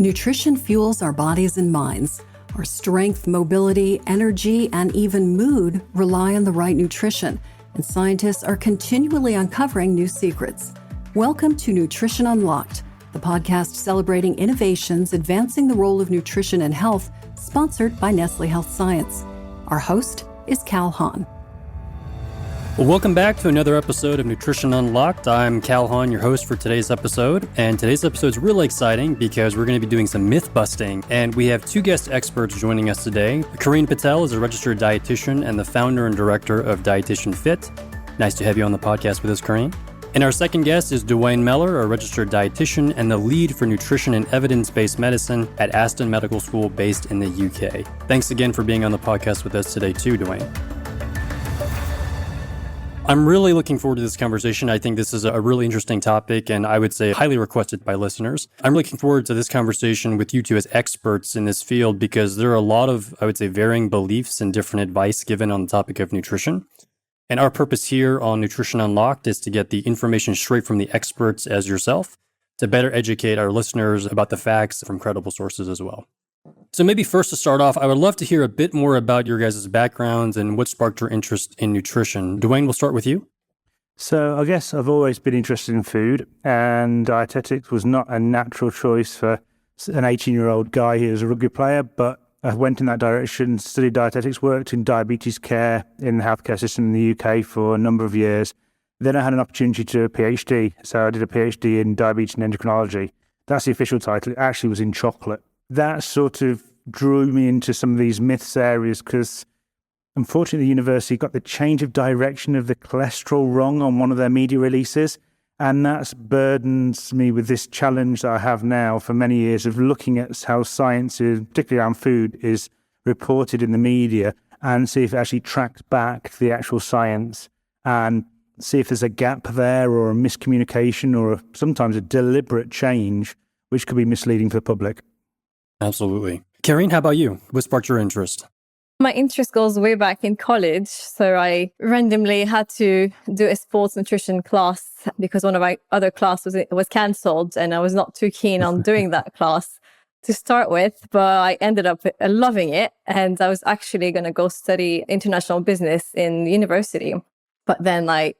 Nutrition fuels our bodies and minds. Our strength, mobility, energy, and even mood rely on the right nutrition, and scientists are continually uncovering new secrets. Welcome to Nutrition Unlocked, the podcast celebrating innovations advancing the role of nutrition and health, sponsored by Nestle Health Science. Our host is Cal Hahn. Well, welcome back to another episode of Nutrition Unlocked. I'm Cal Hahn, your host for today's episode. And today's episode is really exciting because we're going to be doing some myth busting. And we have two guest experts joining us today. Karine Patel is a registered dietitian and the founder and director of Dietitian Fit. Nice to have you on the podcast with us, Karine. And our second guest is Duane Mellor, a registered dietitian and the lead for nutrition and evidence-based medicine at Aston Medical School based in the UK. Thanks again for being on the podcast with us today too, Duane. I'm really looking forward to this conversation. I think this is a really interesting topic and I would say highly requested by listeners. I'm looking forward to this conversation with you two as experts in this field because there are a lot of, I would say, varying beliefs and different advice given on the topic of nutrition. And our purpose here on Nutrition Unlocked is to get the information straight from the experts as yourself to better educate our listeners about the facts from credible sources as well. So maybe first to start off, I would love to hear a bit more about your guys' backgrounds and what sparked your interest in nutrition. Duane, we'll start with you. So I guess I've always been interested in food, and dietetics was not a natural choice for an 18-year-old guy who was a rugby player, but I went in that direction, studied dietetics, worked in diabetes care in the healthcare system in the UK for a number of years. Then I had an opportunity to do a PhD. So I did a PhD in diabetes and endocrinology. That's the official title. It actually was in chocolate. That sort of drew me into some of these myths areas because unfortunately the university got the change of direction of the cholesterol wrong on one of their media releases. And that's burdens me with this challenge that I have now for many years of looking at how science, particularly around food, is reported in the media and see if it actually tracks back to the actual science and see if there's a gap there or a miscommunication or sometimes a deliberate change which could be misleading for the public. Absolutely. Karine, how about you? What sparked your interest? My interest goes way back in college. So I randomly had to do a sports nutrition class because one of my other classes was cancelled and I was not too keen on doing that class to start with, but I ended up loving it. And I was actually going to go study international business in university. But then I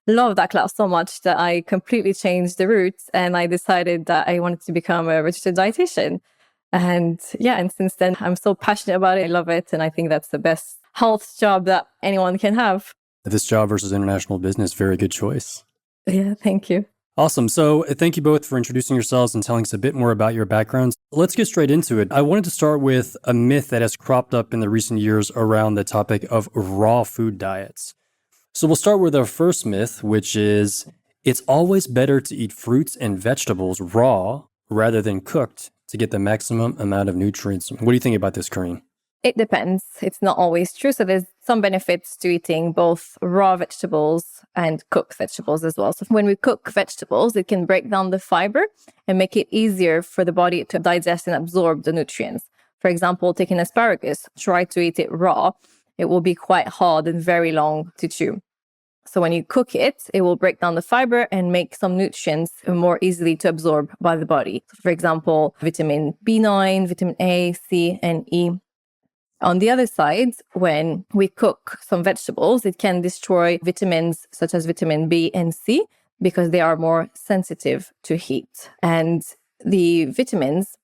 loved that class so much that I completely changed the route and I decided that I wanted to become a registered dietitian. And since then, I'm so passionate about it. I love it. And I think that's the best health job that anyone can have. This job versus international business, very good choice. Yeah, thank you. Awesome. So thank you both for introducing yourselves and telling us a bit more about your backgrounds. Let's get straight into it. I wanted to start with a myth that has cropped up in the recent years around the topic of raw food diets. So we'll start with our first myth, which is it's always better to eat fruits and vegetables raw rather than cooked to get the maximum amount of nutrients. What do you think about this, Karine? It depends. It's not always true. So there's some benefits to eating both raw vegetables and cooked vegetables as well. So when we cook vegetables, it can break down the fiber and make it easier for the body to digest and absorb the nutrients. For example, taking asparagus, try to eat it raw. It will be quite hard and very long to chew. So when you cook it, it will break down the fiber and make some nutrients more easily to absorb by the body. For example, vitamin B9, vitamin A, C, and E. On the other side, when we cook some vegetables, it can destroy vitamins such as vitamin B and C because they are more sensitive to heat. And the vitamins,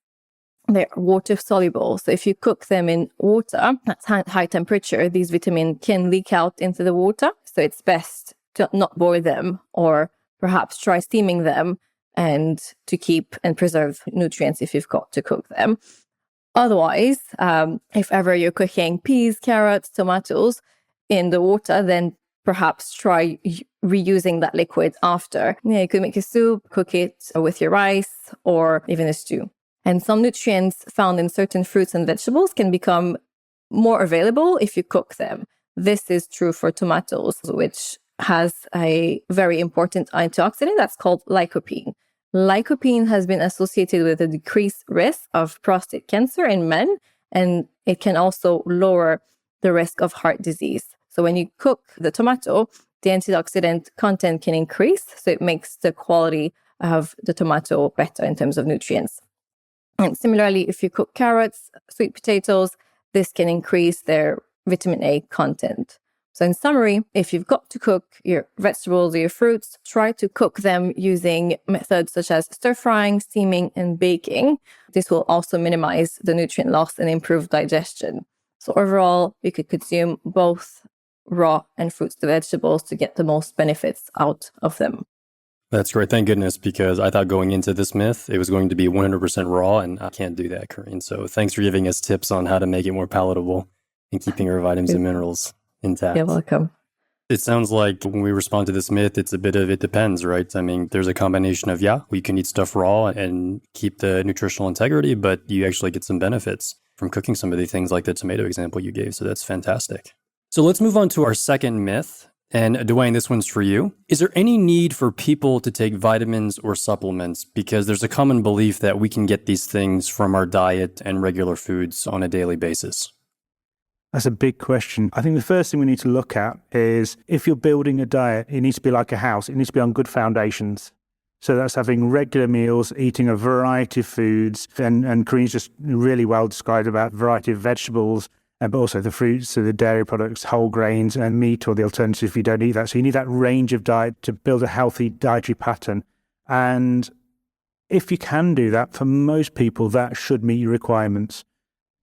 they're water soluble. So if you cook them in water at high temperature, these vitamins can leak out into the water. So it's best to not boil them or perhaps try steaming them and to keep and preserve nutrients if you've got to cook them. Otherwise, if ever you're cooking peas, carrots, tomatoes in the water, then perhaps try reusing that liquid after. You could make a soup, cook it with your rice or even a stew. And some nutrients found in certain fruits and vegetables can become more available if you cook them. This is true for tomatoes, which has a very important antioxidant that's called lycopene. Lycopene has been associated with a decreased risk of prostate cancer in men, and it can also lower the risk of heart disease. So when you cook the tomato, the antioxidant content can increase, so it makes the quality of the tomato better in terms of nutrients. And similarly, if you cook carrots, sweet potatoes, this can increase their vitamin A content. So in summary, if you've got to cook your vegetables or your fruits, try to cook them using methods such as stir frying, steaming, and baking. This will also minimize the nutrient loss and improve digestion. So overall, you could consume both raw and fruits to vegetables to get the most benefits out of them. That's great. Thank goodness, because I thought going into this myth, it was going to be 100% raw, and I can't do that, Karine. So thanks for giving us tips on how to make it more palatable and keeping our vitamins and minerals intact. You're welcome. It sounds like when we respond to this myth, it's a bit of it depends, right? I mean, there's a combination of, we can eat stuff raw and keep the nutritional integrity, but you actually get some benefits from cooking some of the things like the tomato example you gave. So that's fantastic. So let's move on to our second myth. And Duane, this one's for you. Is there any need for people to take vitamins or supplements? Because there's a common belief that we can get these things from our diet and regular foods on a daily basis. That's a big question. I think the first thing we need to look at is if you're building a diet, it needs to be like a house. It needs to be on good foundations. So that's having regular meals, eating a variety of foods, and Karine's just really well described about a variety of vegetables, but also the fruits, so the dairy products, whole grains, and meat, or the alternative if you don't eat that. So you need that range of diet to build a healthy dietary pattern. And if you can do that, for most people, that should meet your requirements.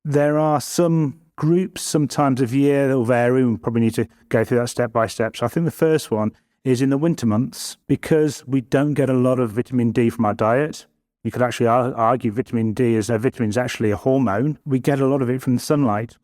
There are some groups, some times of year that will vary. We probably need to go through that step by step. So I think the first one is in the winter months, because we don't get a lot of vitamin D from our diet. You could actually argue vitamin D is actually a hormone. We get a lot of it from the sunlight.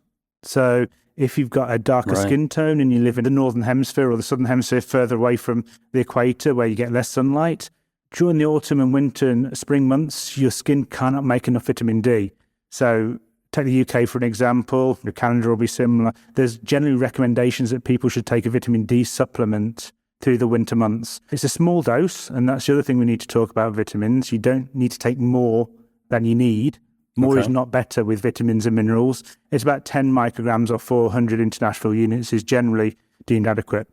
So if you've got a darker skin tone and you live in the northern hemisphere or the southern hemisphere further away from the equator where you get less sunlight, during the autumn and winter and spring months, your skin cannot make enough vitamin D. So take the UK for an example, the calendar will be similar. There's generally recommendations that people should take a vitamin D supplement through the winter months. It's a small dose, and that's the other thing we need to talk about vitamins. You don't need to take more than you need. More is not better with vitamins and minerals. It's about 10 micrograms or 400 international units is generally deemed adequate.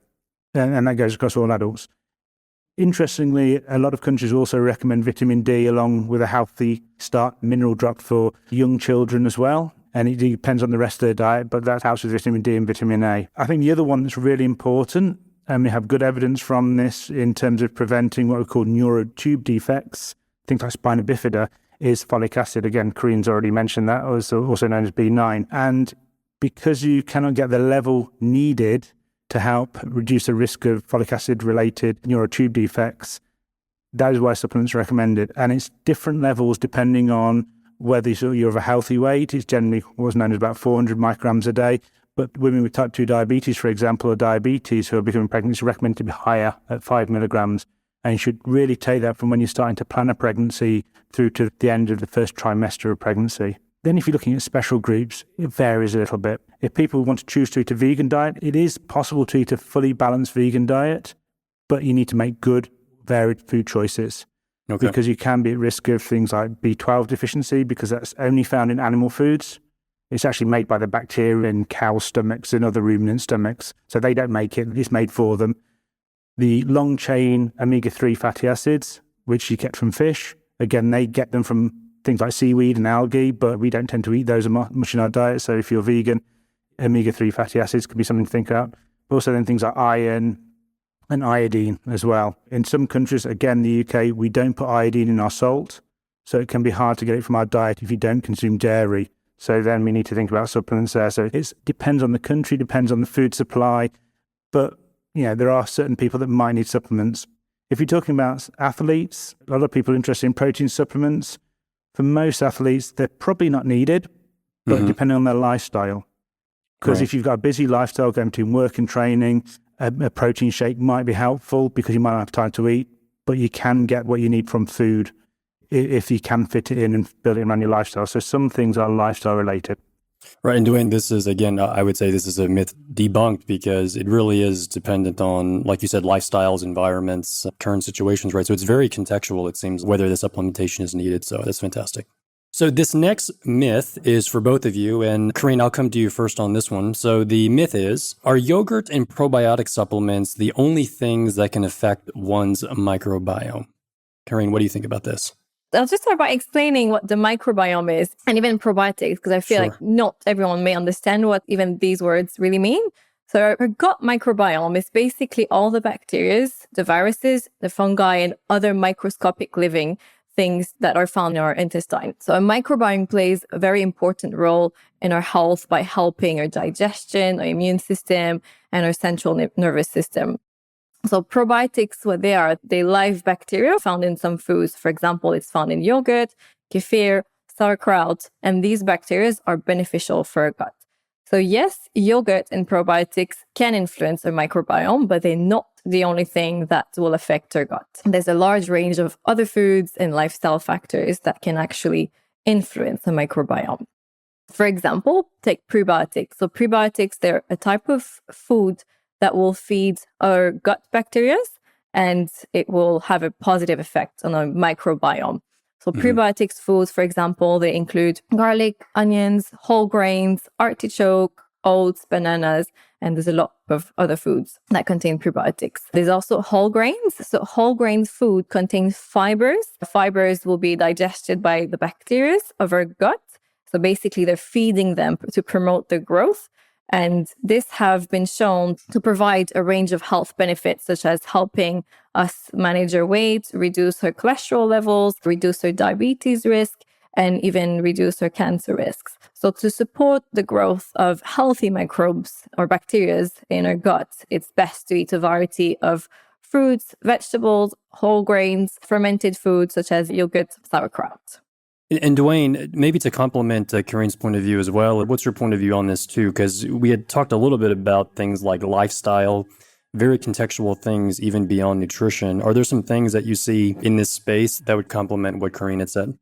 And that goes across all adults. Interestingly, a lot of countries also recommend vitamin D along with a healthy start mineral drop for young children as well. And it depends on the rest of their diet, but that helps with vitamin D and vitamin A. I think the other one that's really important, and we have good evidence from this in terms of preventing what we call neurotube defects, things like spina bifida, is folic acid. Again, Karine's already mentioned that, also known as B9. And because you cannot get the level needed to help reduce the risk of folic acid-related neurotube defects, that is why supplements are recommended. And it's different levels depending on whether you're of a healthy weight. It's generally what's known as about 400 micrograms a day. But women with type 2 diabetes, for example, or diabetes who are becoming pregnant, it's recommended to be higher at 5 milligrams. And you should really take that from when you're starting to plan a pregnancy through to the end of the first trimester of pregnancy. Then if you're looking at special groups, it varies a little bit. If people want to choose to eat a vegan diet, it is possible to eat a fully balanced vegan diet, but you need to make good, varied food choices. Because you can be at risk of things like B12 deficiency, because that's only found in animal foods. It's actually made by the bacteria in cow stomachs and other ruminant stomachs. So they don't make it, it's made for them. The long-chain omega-3 fatty acids, which you get from fish, again, they get them from things like seaweed and algae, but we don't tend to eat those much in our diet. So if you're vegan, omega-3 fatty acids could be something to think about. But also then things like iron and iodine as well. In some countries, again, the UK, we don't put iodine in our salt. So it can be hard to get it from our diet if you don't consume dairy. So then we need to think about supplements there. So it depends on the country, depends on the food supply. But there are certain people that might need supplements. If you're talking about athletes, a lot of people are interested in protein supplements. For most athletes, they're probably not needed, but depending on their lifestyle. Because if you've got a busy lifestyle going between work and training, a protein shake might be helpful because you might not have time to eat, but you can get what you need from food if you can fit it in and build it around your lifestyle. So some things are lifestyle related. Right. And Duane, this is, again, I would say this is a myth debunked because it really is dependent on, like you said, lifestyles, environments, current situations, right? So it's very contextual, it seems, whether the supplementation is needed. So that's fantastic. So this next myth is for both of you. And Karine, I'll come to you first on this one. So the myth is, are yogurt and probiotic supplements the only things that can affect one's microbiome? Karine, what do you think about this? I'll just start by explaining what the microbiome is and even probiotics, because I feel like not everyone may understand what even these words really mean. So our gut microbiome is basically all the bacteria, the viruses, the fungi, and other microscopic living things that are found in our intestine. So a microbiome plays a very important role in our health by helping our digestion, our immune system, and our central nervous system. So probiotics, what they are, they live bacteria found in some foods. For example, it's found in yogurt, kefir, sauerkraut, and these bacteria are beneficial for our gut. So yes, yogurt and probiotics can influence our microbiome, but they're not the only thing that will affect our gut. There's a large range of other foods and lifestyle factors that can actually influence the microbiome. For example, take prebiotics. So prebiotics, they're a type of food that will feed our gut bacteria, and it will have a positive effect on our microbiome. So prebiotics foods, for example, they include garlic, onions, whole grains, artichoke, oats, bananas, and there's a lot of other foods that contain prebiotics. There's also whole grains. So whole grains food contains fibers. The fibers will be digested by the bacteria of our gut. So basically, they're feeding them to promote their growth. And this have been shown to provide a range of health benefits, such as helping us manage our weight, reduce our cholesterol levels, reduce our diabetes risk, and even reduce our cancer risks. So to support the growth of healthy microbes or bacteria in our gut, it's best to eat a variety of fruits, vegetables, whole grains, fermented foods, such as yogurt, sauerkraut. And Duane, maybe to complement Karine's point of view as well, what's your point of view on this too? Because we had talked a little bit about things like lifestyle, very contextual things, even beyond nutrition. Are there some things that you see in this space that would complement what Karine had said?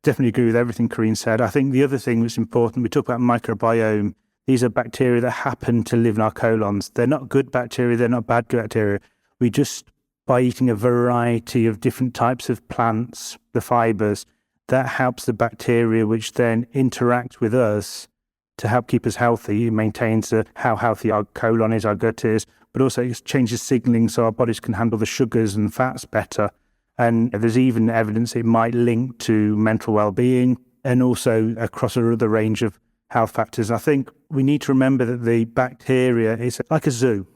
Definitely agree with everything Karine said. I think the other thing that's important, we talk about microbiome. These are bacteria that happen to live in our colons. They're not good bacteria, they're not bad bacteria. We just, by eating a variety of different types of plants, the fibers, that helps the bacteria which then interact with us to help keep us healthy. It maintains how healthy our colon is, our gut is, but also it changes signaling so our bodies can handle the sugars and fats better. And there's even evidence it might link to mental well-being and also across another range of health factors. I think we need to remember that the bacteria is like a zoo.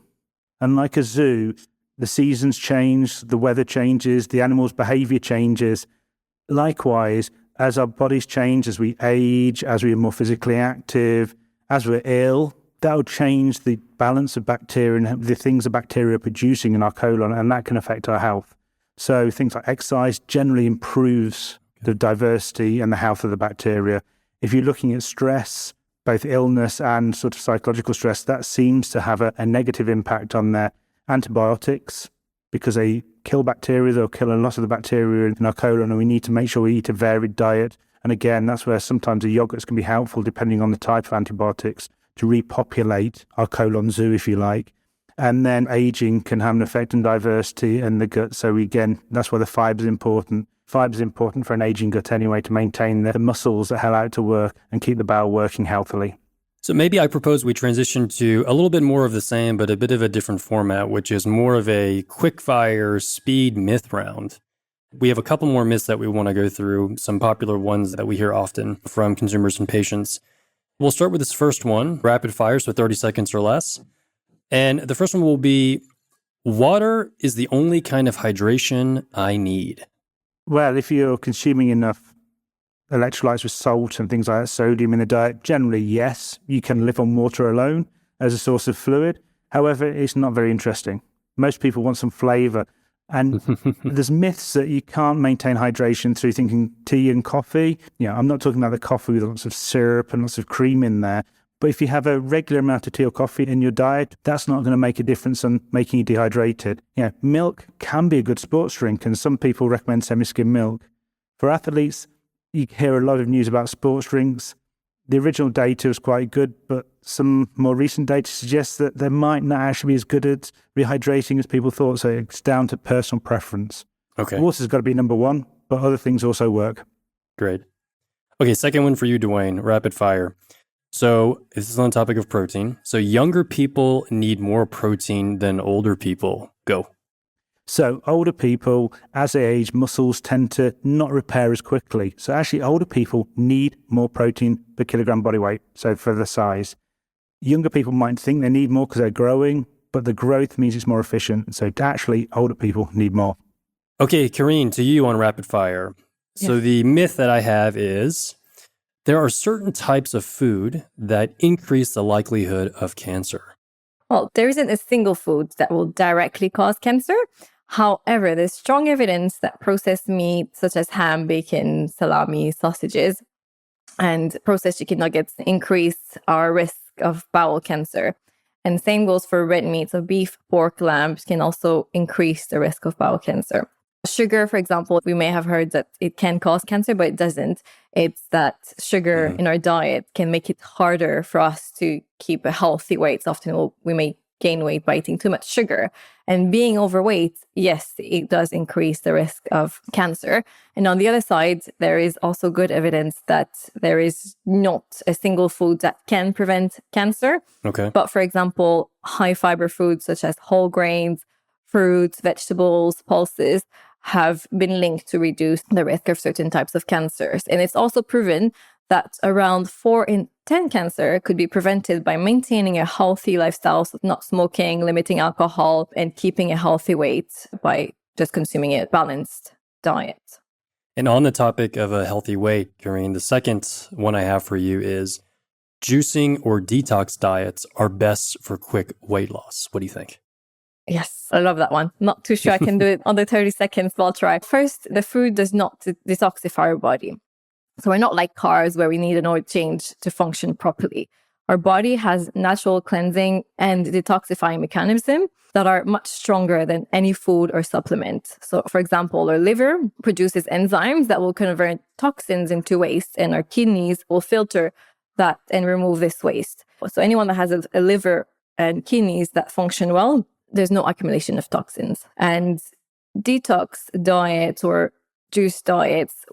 And like a zoo, the seasons change, the weather changes, the animal's behavior changes. Likewise, as our bodies change, as we age, as we are more physically active, as we're ill, that will change the balance of bacteria and the things the bacteria are producing in our colon, and that can affect our health. So things like exercise generally improves the diversity and the health of the bacteria. If you're looking at stress, both illness and sort of psychological stress, that seems to have a negative impact on their antibiotics, because they kill bacteria, they'll kill a lot of the bacteria in our colon, and we need to make sure we eat a varied diet. And again, that's where sometimes the yogurts can be helpful, depending on the type of antibiotics, to repopulate our colon zoo, if you like. And then aging can have an effect on diversity and the gut. So again, that's why the fibre is important. Fibre is important for an aging gut anyway, to maintain the muscles that allow it to work and keep the bowel working healthily. So maybe I propose we transition to a little bit more of the same, but a bit of a different format, which is more of a quick-fire speed myth round. We have a couple more myths that we want to go through, some popular ones that we hear often from consumers and patients. We'll start with this first one, rapid fire, so 30 seconds or less. And the first one will be, water is the only kind of hydration I need. Well, if you're consuming enough electrolytes with salt and things like that, sodium in the diet, generally, yes, you can live on water alone as a source of fluid. However, it's not very interesting. Most people want some flavour. And there's myths that you can't maintain hydration through thinking tea and coffee. I'm not talking about the coffee with lots of syrup and lots of cream in there. But if you have a regular amount of tea or coffee in your diet, that's not going to make a difference on making you dehydrated. Milk can be a good sports drink, and some people recommend semi-skim milk. For athletes, you hear a lot of news about sports drinks. The original data was quite good, but some more recent data suggests that they might not actually be as good at rehydrating as people thought. So it's down to personal preference. Okay. Water's got to be number one, but other things also work. Great. Okay, second one for you, Duane, rapid fire. So this is on the topic of protein. So younger people need more protein than older people. Go. So older people, as they age, muscles tend to not repair as quickly. So actually older people need more protein per kilogram body weight, so for the size. Younger people might think they need more because they're growing, but the growth means it's more efficient. So actually older people need more. Okay, Karine, to you on rapid fire. So Yes. the myth that I have is there are certain types of food that increase the likelihood of cancer. Well, there isn't a single food that will directly cause cancer. However, there's strong evidence that processed meat, such as ham, bacon, salami, sausages, and processed chicken nuggets increase our risk of bowel cancer. And same goes for red meat. So beef, pork, lamb can also increase the risk of bowel cancer. Sugar, for example, we may have heard that it can cause cancer, but it doesn't. It's that sugar in our diet can make it harder for us to keep a healthy weight. So often we may gain weight by eating too much sugar. And being overweight, yes, it does increase the risk of cancer. And on the other side, there is also good evidence that there is not a single food that can prevent cancer. Okay. But for example, high fiber foods such as whole grains, fruits, vegetables, pulses have been linked to reduce the risk of certain types of cancers. And it's also proven that around 4 in 10 cancer could be prevented by maintaining a healthy lifestyle, so not smoking, limiting alcohol, and keeping a healthy weight by just consuming a balanced diet. And on the topic of a healthy weight, Karine, the second one I have for you is juicing or detox diets are best for quick weight loss. What do you think? Yes, I love that one. Not too sure I can do it under 30 seconds, but I'll try. First, the food does not detoxify our body. So we're not like cars where we need an oil change to function properly. Our body has natural cleansing and detoxifying mechanisms that are much stronger than any food or supplement. So for example, our liver produces enzymes that will convert toxins into waste, and our kidneys will filter that and remove this waste. So anyone that has a liver and kidneys that function well, there's no accumulation of toxins. And detox diets or juice diets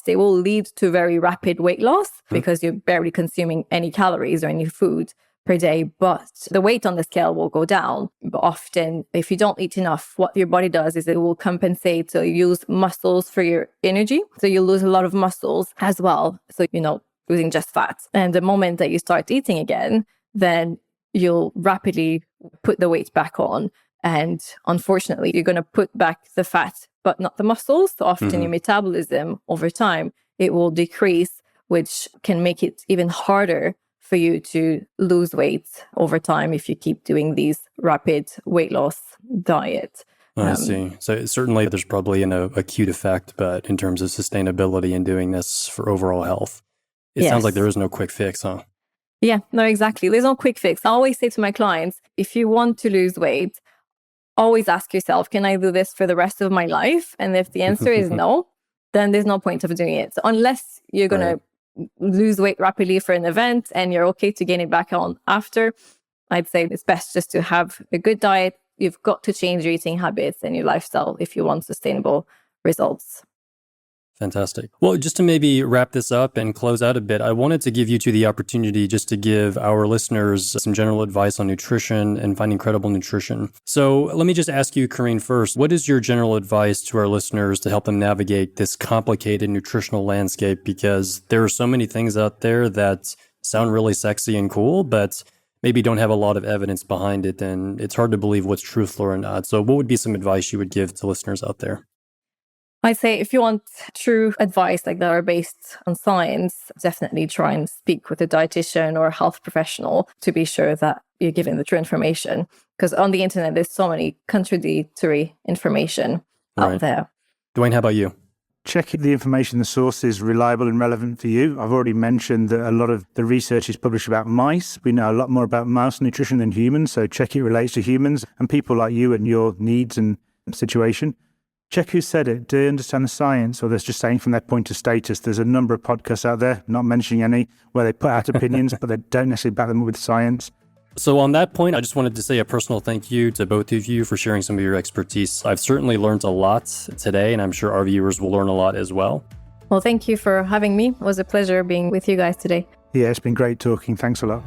they will lead to very rapid weight loss because you're barely consuming any calories or any food per day, but the weight on the scale will go down. But often, if you don't eat enough, what your body does is it will compensate. So you use muscles for your energy. So you lose a lot of muscles as well. So, losing just fat. And the moment that you start eating again, then you'll rapidly put the weight back on. And unfortunately, you're going to put back the fat, but not the muscles. So often your metabolism over time, it will decrease, which can make it even harder for you to lose weight over time if you keep doing these rapid weight loss diets. I see. So certainly there's probably an acute effect, but in terms of sustainability and doing this for overall health, it sounds like there is no quick fix, huh? Yeah, no, exactly. There's no quick fix. I always say to my clients, if you want to lose weight, always ask yourself, can I do this for the rest of my life? And if the answer is no, then there's no point of doing it. So unless you're going to lose weight rapidly for an event and you're okay to gain it back on after, I'd say it's best just to have a good diet. You've got to change your eating habits and your lifestyle if you want sustainable results. Fantastic. Well, just to maybe wrap this up and close out a bit, I wanted to give you two the opportunity just to give our listeners some general advice on nutrition and finding credible nutrition. So let me just ask you, Karine, first, what is your general advice to our listeners to help them navigate this complicated nutritional landscape? Because there are so many things out there that sound really sexy and cool, but maybe don't have a lot of evidence behind it, and it's hard to believe what's truthful or not. So what would be some advice you would give to listeners out there? I'd say if you want true advice like that are based on science, definitely try and speak with a dietitian or a health professional to be sure that you're given the true information. Because on the internet, there's so many contradictory information out there. Duane, how about you? Check if the information, the source is reliable and relevant for you. I've already mentioned that a lot of the research is published about mice. We know a lot more about mouse nutrition than humans, so check it relates to humans and people like you and your needs and situation. Check who said it. Do they understand the science, or they're just saying from their point of status? There's a number of podcasts out there, not mentioning any, where they put out opinions, but they don't necessarily back them up with science. So on that point, I just wanted to say a personal thank you to both of you for sharing some of your expertise. I've certainly learned a lot today, and I'm sure our viewers will learn a lot as well. Well, thank you for having me. It was a pleasure being with you guys today. Yeah, it's been great talking. Thanks a lot.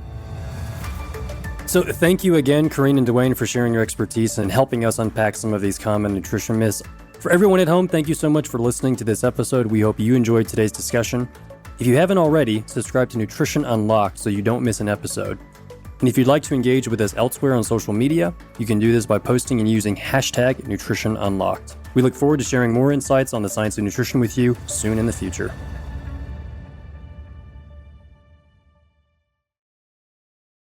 So thank you again, Karine and Duane, for sharing your expertise and helping us unpack some of these common nutrition myths. For everyone at home, thank you so much for listening to this episode. We hope you enjoyed today's discussion. If you haven't already, subscribe to Nutrition Unlocked so you don't miss an episode. And if you'd like to engage with us elsewhere on social media, you can do this by posting and using #NutritionUnlocked. We look forward to sharing more insights on the science of nutrition with you soon in the future.